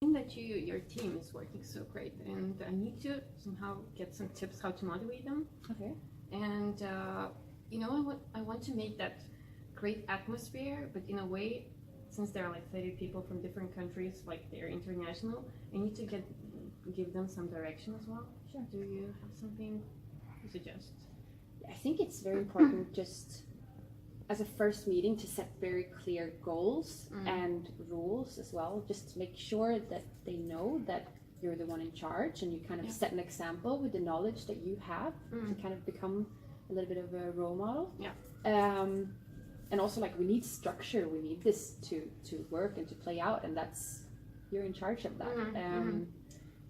think that your team is working so great, and I need to somehow get some tips how to motivate them. Okay. And I want to make that great atmosphere, but in a way, since there are like 30 people from different countries, like they're international, I need to give them some direction as well. Sure. Do you have something to suggest? I think it's very important just as a first meeting to set very clear goals and rules as well, just to make sure that they know that you're the one in charge, and you kind of set an example with the knowledge that you have to kind of become a little bit of a role model. And also, like, we need structure, we need this to work and to play out, and you're in charge of that.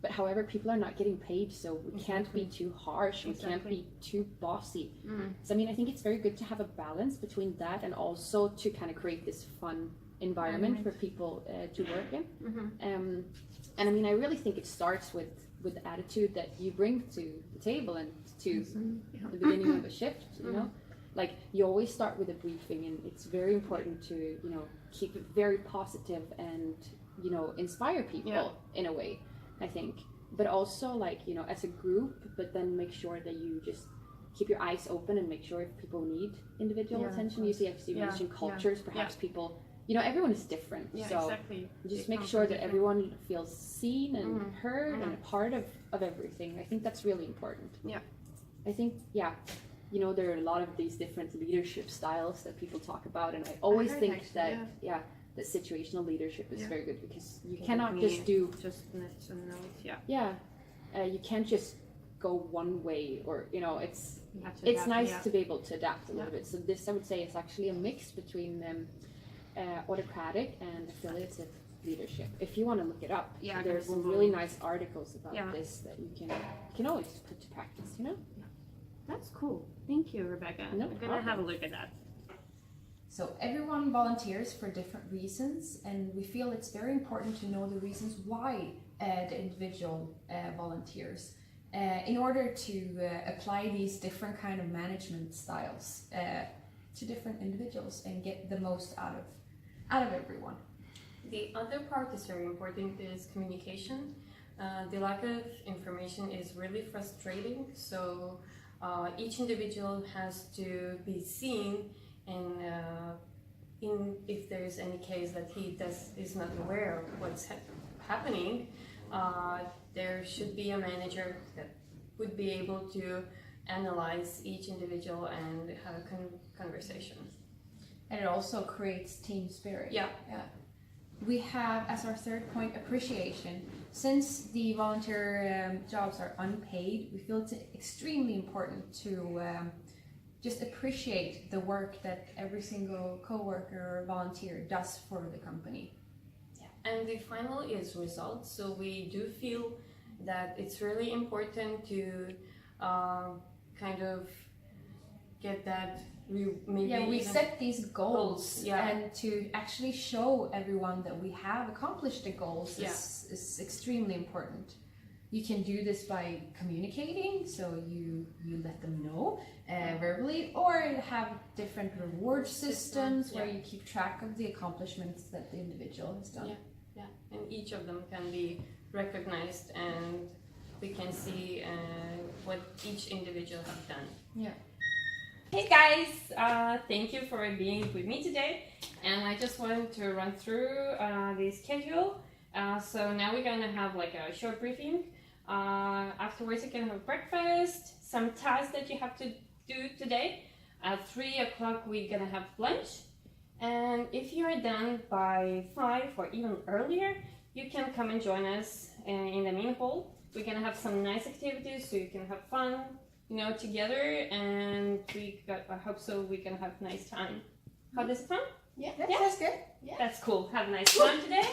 But however, people are not getting paid, so we can't be too harsh, we can't be too bossy. So I mean, I think it's very good to have a balance between that and also to kind of create this fun environment for people to work in. And I mean, I really think it starts with the attitude that you bring to the table and to the beginning of a shift, you know? Like, you always start with a briefing, and it's very important to, you know, keep it very positive and, you know, inspire people in a way, I think. But also, like, you know, as a group, but then make sure that you just keep your eyes open and make sure if people need individual attention. You see, as you mentioned cultures, perhaps people, you know, everyone is different. So just make sure that everyone feels seen and heard and a part of everything. I think that's really important. I think, you know, there are a lot of these different leadership styles that people talk about, and I always think that that situational leadership is very good, because you cannot just do you can't just go one way, or, you know, it's nice to be able to adapt a little bit. So this, I would say, is actually a mix between autocratic and affiliative leadership. If you want to look it up, there's some really nice articles about this that you can always put to practice, you know. That's cool. Thank you, Rebecca. No I'm gonna have a look at that. So everyone volunteers for different reasons, and we feel it's very important to know the reasons why the individual volunteers, in order to apply these different kind of management styles to different individuals and get the most out of everyone. The other part is very important, is communication. The lack of information is really frustrating, so each individual has to be seen, and if there is any case that he is not aware of what's happening, there should be a manager that would be able to analyze each individual and have a conversation. And it also creates team spirit. We have, as our third point, appreciation. Since the volunteer jobs are unpaid, we feel it's extremely important to just appreciate the work that every single co-worker or volunteer does for the company. And the final is results. So we do feel that it's really important to kind of get that. We set these goals and to actually show everyone that we have accomplished the goals is extremely important. You can do this by communicating, so you let them know verbally, or have different reward systems where you keep track of the accomplishments that the individual has done. And each of them can be recognized, and we can see what each individual has done. Hey guys, thank you for being with me today, and I just wanted to run through the schedule. So now we're gonna have like a short briefing. Afterwards you're gonna have breakfast, some tasks that you have to do today. At 3 o'clock we're gonna have lunch, and if you're done by 5 or even earlier, you can come and join us in the main hall. We're gonna have some nice activities so you can have fun, you know, together, and I hope so we can have a nice time. How does it sound? That's good. That's cool. Have a nice time today.